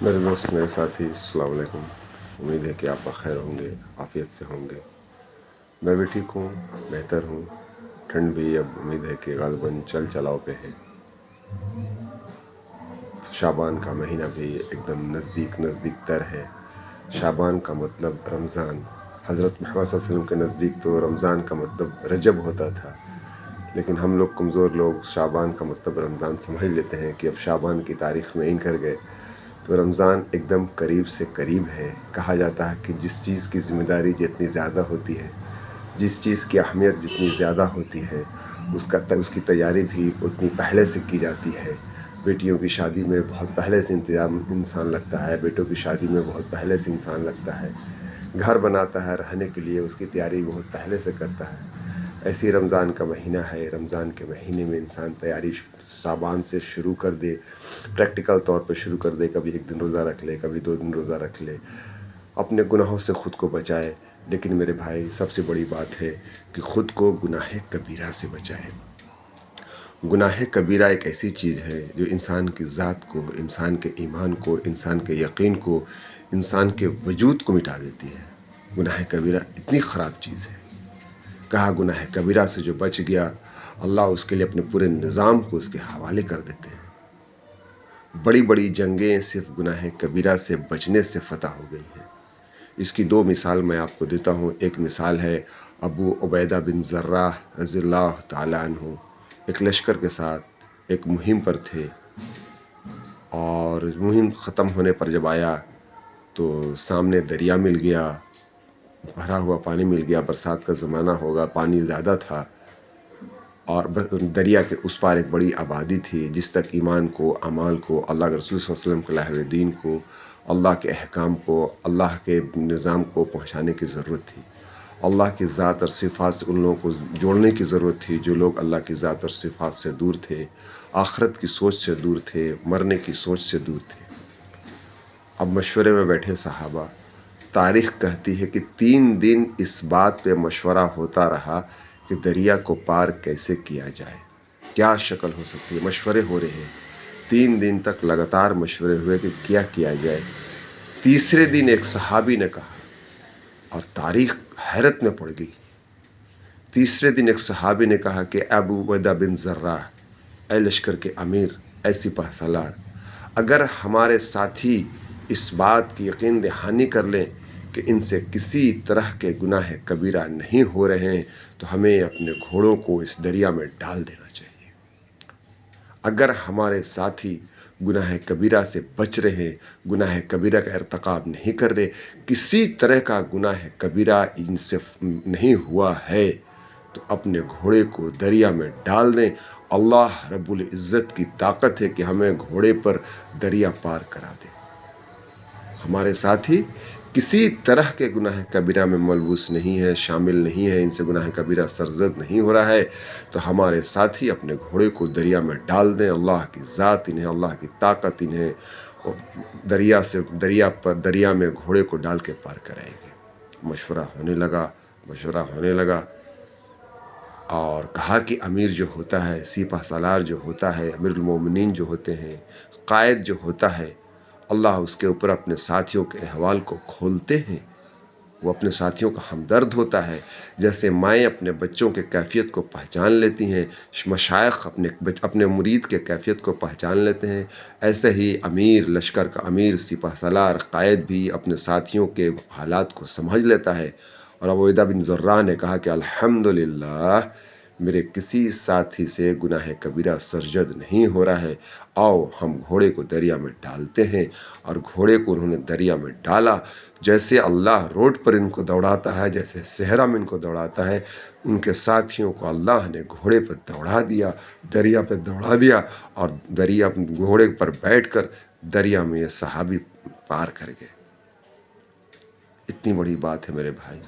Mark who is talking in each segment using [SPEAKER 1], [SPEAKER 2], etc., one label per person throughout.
[SPEAKER 1] میرے دوست، میرے ساتھی، السلام علیکم۔ امید ہے کہ آپ بخیر ہوں گے، عافیت سے ہوں گے۔ میں بھی ٹھیک ہوں، بہتر ہوں۔ ٹھنڈ بھی اب امید ہے کہ غالباً چل چلاؤ پہ ہے۔ شعبان کا مہینہ بھی ایک دم نزدیک تر ہے۔ شعبان کا مطلب رمضان۔ حضرت محمد صلی اللہ علیہ وسلم کے نزدیک تو رمضان کا مطلب رجب ہوتا تھا، لیکن ہم لوگ کمزور لوگ شعبان کا مطلب رمضان سمجھ لیتے ہیں کہ اب شعبان کی تاریخ میں ان کر گئے تو رمضان ایک دم قریب سے قریب ہے۔ کہا جاتا ہے کہ جس چیز کی ذمہ داری جتنی زیادہ ہوتی ہے، جس چیز کی اہمیت جتنی زیادہ ہوتی ہے، اس کی تیاری بھی اتنی پہلے سے کی جاتی ہے۔ بیٹیوں کی شادی میں بہت پہلے سے انتظام انسان لگتا ہے، بیٹوں کی شادی میں بہت پہلے سے انسان لگتا ہے، گھر بناتا ہے رہنے کے لیے، اس کی تیاری بہت پہلے سے کرتا ہے۔ ایسی رمضان کا مہینہ ہے۔ رمضان کے مہینے میں انسان تیاری شعبان سے شروع کر دے، پریکٹیکل طور پہ شروع کر دے، کبھی 1 دن روزہ رکھ لے، کبھی 2 دن روزہ رکھ لے، اپنے گناہوں سے خود کو بچائے۔ لیکن میرے بھائی، سب سے بڑی بات ہے کہ خود کو گناہ کبیرہ سے بچائے۔ گناہ کبیرہ ایک ایسی چیز ہے جو انسان کی ذات کو، انسان کے ایمان کو، انسان کے یقین کو، انسان کے وجود کو مٹا دیتی ہے۔ گناہ کبیرہ اتنی خراب چیز ہے۔ کہا گناہ کبیرہ سے جو بچ گیا، اللہ اس کے لیے اپنے پورے نظام کو اس کے حوالے کر دیتے ہیں۔ بڑی بڑی جنگیں صرف گناہ کبیرہ سے بچنے سے فتح ہو گئی ہیں۔ اس کی 2 مثال میں آپ کو دیتا ہوں۔ ایک مثال ہے ابو عبیدہ بن جراح رضی اللہ تعالیٰ عنہ۔ ایک لشکر کے ساتھ ایک مہم پر تھے، اور مہم ختم ہونے پر جب آیا تو سامنے دریا مل گیا، بھرا ہوا پانی مل گیا۔ برسات کا زمانہ ہوگا، پانی زیادہ تھا، اور دریا کے اس پار ایک بڑی آبادی تھی جس تک ایمان کو، اعمال کو، اللہ کے رسول صلی اللہ علیہ وسلم کے لائحہ دین کو، اللہ کے احکام کو، اللہ کے نظام کو پہنچانے کی ضرورت تھی۔ اللہ کی ذات اور صفات سے ان لوگوں کو جوڑنے کی ضرورت تھی جو لوگ اللہ کی ذات اور صفات سے دور تھے، آخرت کی سوچ سے دور تھے، مرنے کی سوچ سے دور تھے۔ اب مشورے میں بیٹھے صحابہ۔ تاریخ کہتی ہے کہ 3 دن اس بات پہ مشورہ ہوتا رہا کہ دریا کو پار کیسے کیا جائے، کیا شکل ہو سکتی ہے۔ مشورے ہو رہے ہیں، 3 دن تک لگاتار مشورے ہوئے کہ کیا کیا جائے۔ تیسرے دن ایک صحابی نے کہا، اور تاریخ حیرت میں پڑ گئی۔ تیسرے دن ایک صحابی نے کہا کہ ابو عبیدہ بن جراح، اے لشکر کے امیر، اے سپہ سالار، اگر ہمارے ساتھی اس بات کی یقین دہانی کر لیں کہ ان سے کسی طرح کے گناہ کبیرہ نہیں ہو رہے ہیں تو ہمیں اپنے گھوڑوں کو اس دریا میں ڈال دینا چاہیے۔ اگر ہمارے ساتھی گناہ کبیرہ سے بچ رہے ہیں، گناہ کبیرہ کا ارتکاب نہیں کر رہے، کسی طرح کا گناہ کبیرہ ان سے نہیں ہوا ہے، تو اپنے گھوڑے کو دریا میں ڈال دیں۔ اللہ رب العزت کی طاقت ہے کہ ہمیں گھوڑے پر دریا پار کرا دے۔ ہمارے ساتھی کسی طرح کے گناہ کبیرہ میں ملوث نہیں ہے، شامل نہیں ہے، ان سے گناہ کبیرہ سرزد نہیں ہو رہا ہے، تو ہمارے ساتھی اپنے گھوڑے کو دریا میں ڈال دیں۔ اللہ کی ذات انہیں، اللہ کی طاقت انہیں دریا میں گھوڑے کو ڈال کے پار کرائے گی۔ مشورہ ہونے لگا اور کہا کہ امیر جو ہوتا ہے، سپہ سالار جو ہوتا ہے، امیر المومنین جو ہوتے ہیں، قائد جو ہوتا ہے، اللہ اس کے اوپر اپنے ساتھیوں کے احوال کو کھولتے ہیں۔ وہ اپنے ساتھیوں کا ہمدرد ہوتا ہے۔ جیسے مائیں اپنے بچوں کے کیفیت کو پہچان لیتی ہیں، مشائخ اپنے مرید کے کیفیت کو پہچان لیتے ہیں، ایسے ہی امیر، لشکر کا امیر، سپہ سالار، قائد بھی اپنے ساتھیوں کے حالات کو سمجھ لیتا ہے۔ اور ابو عبیدہ بن جراح نے کہا کہ الحمدللہ، میرے کسی ساتھی سے گناہ کبیرہ سرزد نہیں ہو رہا ہے، آؤ ہم گھوڑے کو دریا میں ڈالتے ہیں۔ اور گھوڑے کو انہوں نے دریا میں ڈالا۔ جیسے اللہ روڈ پر ان کو دوڑاتا ہے، جیسے صحرا میں ان کو دوڑاتا ہے، ان کے ساتھیوں کو اللہ نے گھوڑے پر دوڑا دیا، دریا پہ دوڑا دیا، اور گھوڑے پر بیٹھ کر دریا میں یہ صحابی پار کر گئے۔ اتنی بڑی بات ہے میرے بھائی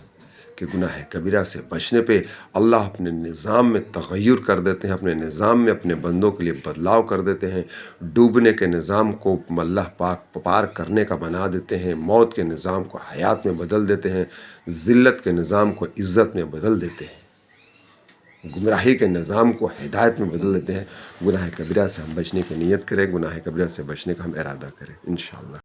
[SPEAKER 1] کہ گناہ کبیرہ سے بچنے پہ اللہ اپنے نظام میں تغیر کر دیتے ہیں، اپنے نظام میں اپنے بندوں کے لیے بدلاؤ کر دیتے ہیں۔ ڈوبنے کے نظام کو اللہ پاک پار کرنے کا بنا دیتے ہیں، موت کے نظام کو حیات میں بدل دیتے ہیں، ذلت کے نظام کو عزت میں بدل دیتے ہیں، گمراہی کے نظام کو ہدایت میں بدل دیتے ہیں۔ گناہ کبیرہ سے ہم بچنے کی نیت کریں، گناہ کبیرہ سے بچنے کا ہم ارادہ کریں انشاءاللہ۔